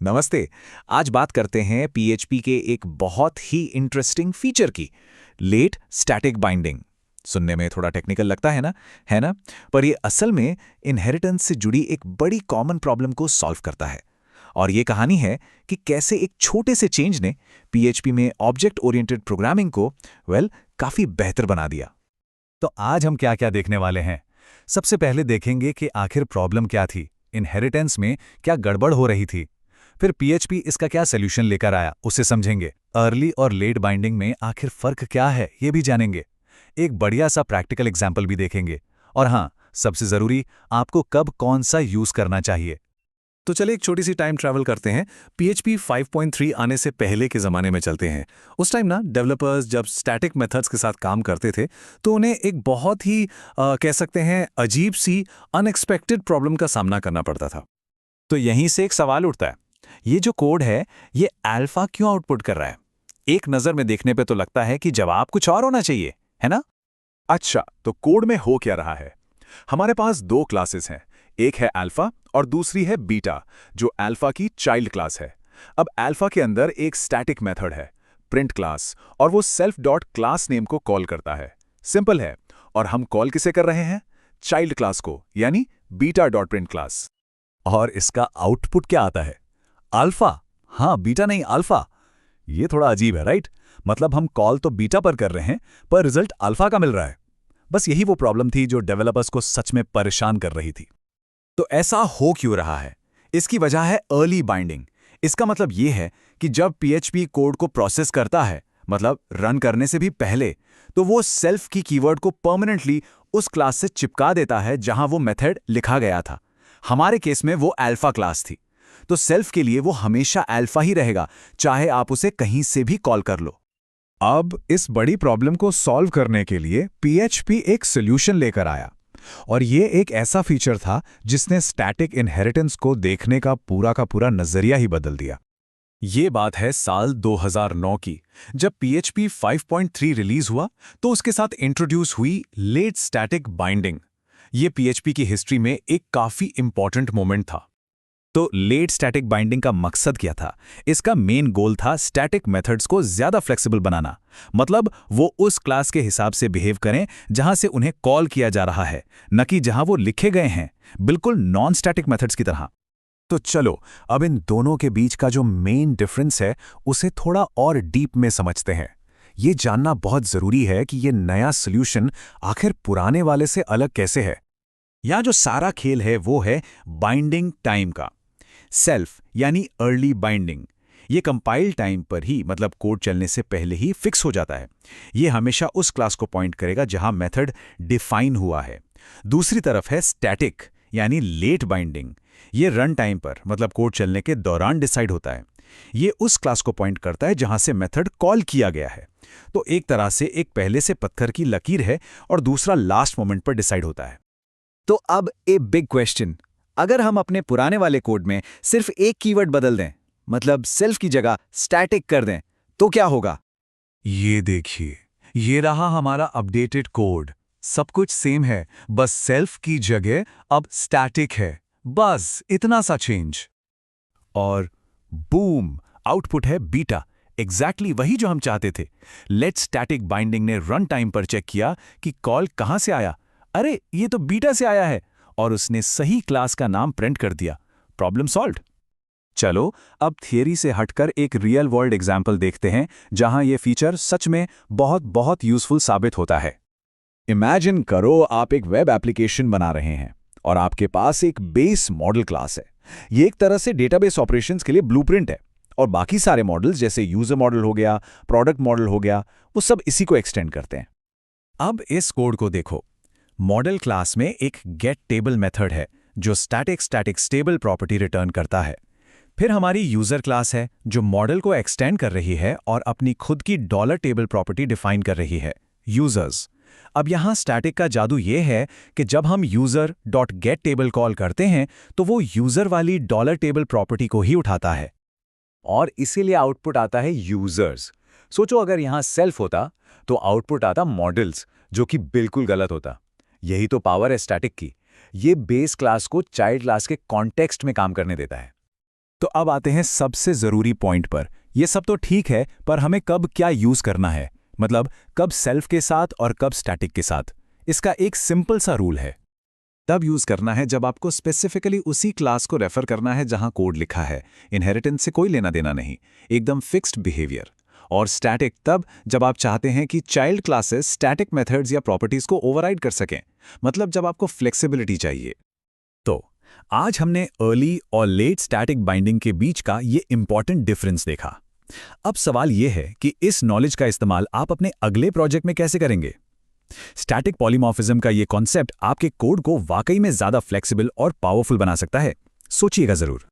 नमस्ते। आज बात करते हैं पीएचपी के एक बहुत ही इंटरेस्टिंग फीचर की, लेट स्टैटिक बाइंडिंग। सुनने में थोड़ा टेक्निकल लगता है ना? पर ये असल में इनहेरिटेंस से जुड़ी एक बड़ी कॉमन प्रॉब्लम को सॉल्व करता है। और ये कहानी है कि कैसे एक छोटे से चेंज ने पीएचपी में ऑब्जेक्ट ओरिएंटेड प्रोग्रामिंग को काफी बेहतर बना दिया। तो आज हम क्या-क्या देखने वाले हैं। सबसे पहले देखेंगे कि आखिर प्रॉब्लम क्या थी, इनहेरिटेंस में क्या गड़बड़ हो रही थी। फिर पीएचपी इसका क्या सॉल्यूशन लेकर आया, उसे समझेंगे। अर्ली और लेट बाइंडिंग में आखिर फर्क क्या है, ये भी जानेंगे। एक बढ़िया सा प्रैक्टिकल एग्जाम्पल भी देखेंगे। और हाँ, सबसे जरूरी, आपको कब कौन सा यूज करना चाहिए। तो चलिए एक छोटी सी टाइम ट्रैवल करते हैं। PHP 5.3 आने से पहले के ज़माने में चलते हैं। उस टाइम ना डेवलपर्स जब स्टैटिक मेथड्स के साथ काम करते थे तो उन्हें एक बहुत ही कह सकते हैं अजीब सी अनएक्सपेक्टेड प्रॉब्लम का सामना करना पड़ता था। तो यहीं से एक सवाल उठता है, ये जो कोड है ये अल्फा क्यों आउटपुट कर रहा है? एक नज़र में देखने पे तो लगता है कि जवाब कुछ और होना चाहिए, है ना? अच्छा, तो कोड में हो क्या रहा है? हमारे पास दो क्लासेस हैं, एक है अल्फा और दूसरी है बीटा, जो अल्फा की चाइल्ड क्लास है। अब अल्फा के अंदर एक स्टैटिक मेथड है, प्रिंट क्लास, और वो सेल्फ डॉट क्लास नेम को कॉल करता है। सिंपल है। और हम कॉल किसे कर रहे हैं? चाइल्ड क्लास को, यानी बीटा डॉट प्रिंट क्लास। और इसका आउटपुट क्या आता है? अल्फा। हाँ, बीटा नहीं, अल्फा। ये थोड़ा अजीब है, राइट? मतलब हम कॉल तो बीटा पर कर रहे हैं, पर रिजल्ट अल्फा का मिल रहा है। बस यही वो प्रॉब्लम थी जो डेवलपर्स को सच में परेशान कर रही थी। तो ऐसा हो क्यों रहा है? इसकी वजह है अर्ली बाइंडिंग। इसका मतलब ये है कि जब पीएचपी कोड को प्रोसेस करता है, मतलब रन करने से भी पहले, तो वो सेल्फ की कीवर्ड को परमानेंटली उस क्लास से चिपका देता है जहां वो मेथड लिखा गया था। हमारे केस में वो अल्फा क्लास थी, तो सेल्फ के लिए वो हमेशा अल्फा ही रहेगा, चाहे आप उसे कहीं से भी कॉल कर लो। अब इस बड़ी प्रॉब्लम को सॉल्व करने के लिए पीएचपी एक सॉल्यूशन लेकर आया, और ये एक ऐसा फीचर था जिसने स्टैटिक इनहेरिटेंस को देखने का पूरा नजरिया ही बदल दिया। ये बात है साल 2009 की, जब PHP 5.3 रिलीज हुआ तो उसके साथ इंट्रोड्यूस हुई लेट स्टैटिक बाइंडिंग। ये PHP की हिस्ट्री में एक काफी इंपॉर्टेंट मोमेंट था। तो लेट स्टैटिक बाइंडिंग का मकसद क्या था? इसका मेन गोल था स्टैटिक मेथड्स को ज्यादा फ्लेक्सिबल बनाना। मतलब वो उस क्लास के हिसाब से बिहेव करें जहां से उन्हें कॉल किया जा रहा है, न कि जहां वो लिखे गए हैं, बिल्कुल नॉन स्टैटिक मेथड्स की तरह। तो चलो अब इन दोनों के बीच का जो मेन डिफरेंस है उसे थोड़ा और डीप में समझते हैं। ये जानना बहुत जरूरी है कि ये नया सॉल्यूशन आखिर पुराने वाले से अलग कैसे है। यहाँ जो सारा खेल है वो है बाइंडिंग टाइम का। सेल्फ यानी अर्ली बाइंडिंग, ये कंपाइल टाइम पर ही, मतलब कोड चलने से पहले ही फिक्स हो जाता है। ये हमेशा उस क्लास को पॉइंट करेगा जहां मेथड डिफाइन हुआ है। दूसरी तरफ है स्टैटिक यानी लेट बाइंडिंग। ये रन टाइम पर, मतलब कोड चलने के दौरान डिसाइड होता है। ये उस क्लास को पॉइंट करता है जहां से मेथड कॉल किया गया है। तो एक तरह से एक पहले से पत्थर की लकीर है और दूसरा लास्ट मोमेंट पर डिसाइड होता है। तो अब ए बिग क्वेश्चन, अगर हम अपने पुराने वाले कोड में सिर्फ एक कीवर्ड बदल दें, मतलब सेल्फ की जगह स्टैटिक कर दें, तो क्या होगा? ये देखिए, ये रहा हमारा अपडेटेड कोड। सब कुछ सेम है, बस सेल्फ की जगह अब स्टैटिक है। बस इतना सा चेंज। और बूम, आउटपुट है बीटा। एग्जैक्टली वही जो हम चाहते थे। लेट स्टैटिक बाइंडिंग ने रन टाइम पर चेक किया कि कॉल कहां से आया। अरे ये तो बीटा से आया है, और उसने सही क्लास का नाम प्रिंट कर दिया। Problem solved. चलो अब थियरी से हटकर एक रियल वर्ल्ड एग्जाम्पल देखते हैं जहां यह फीचर सच में बहुत यूजफुल साबित होता है। इमेजिन करो आप एक वेब एप्लीकेशन बना रहे हैं और आपके पास एक बेस मॉडल क्लास है। ये एक तरह से डेटाबेस ऑपरेशंस के लिए ब्लूप्रिंट है, और बाकी सारे मॉडल्स जैसे यूजर मॉडल हो गया, प्रोडक्ट मॉडल हो गया, वो सब इसी को एक्सटेंड करते हैं। अब इस कोड को देखो। मॉडल क्लास में एक गेट टेबल मेथड है जो स्टैटिक स्टेबल प्रॉपर्टी रिटर्न करता है। फिर हमारी यूजर क्लास है जो मॉडल को एक्सटेंड कर रही है और अपनी खुद की डॉलर टेबल प्रॉपर्टी डिफाइन कर रही है, यूजर्स। अब यहां स्टैटिक का जादू ये है कि जब हम user dot gate table call करते हैं तो वो यूजर वाली डॉलर टेबल प्रॉपर्टी को ही उठाता है, और इसीलिए आउटपुट आता है यूजर्स। सोचो अगर यहां सेल्फ होता तो आउटपुट आता मॉडल्स, जो कि बिल्कुल गलत होता। यही तो पावर है स्टैटिक की। ये बेस क्लास को चाइल्ड क्लास के कॉन्टेक्स्ट में काम करने देता है। तो अब आते हैं सबसे जरूरी पॉइंट पर। ये सब तो ठीक है, पर हमें कब क्या यूज करना है, मतलब कब सेल्फ के साथ और कब स्टैटिक के साथ। इसका एक सिंपल सा रूल है। तब यूज करना है जब आपको स्पेसिफिकली उसी क्लास को रेफर करना है जहां कोड लिखा है, इनहेरिटेंस से कोई लेना देना नहीं, एकदम फिक्स्ड बिहेवियर। और स्टैटिक तब जब आप चाहते हैं कि चाइल्ड क्लासेस स्टैटिक मेथड्स या प्रॉपर्टीज को ओवरराइड कर सकें, मतलब जब आपको फ्लेक्सिबिलिटी चाहिए। तो आज हमने अर्ली और लेट स्टैटिक बाइंडिंग के बीच का ये इंपॉर्टेंट डिफरेंस देखा। अब सवाल ये है कि इस नॉलेज का इस्तेमाल आप अपने अगले प्रोजेक्ट में कैसे करेंगे। स्टैटिक पॉलीमॉर्फिज्म का ये कॉन्सेप्ट आपके कोड को वाकई में ज्यादा फ्लेक्सिबल और पावरफुल बना सकता है। सोचिएगा जरूर।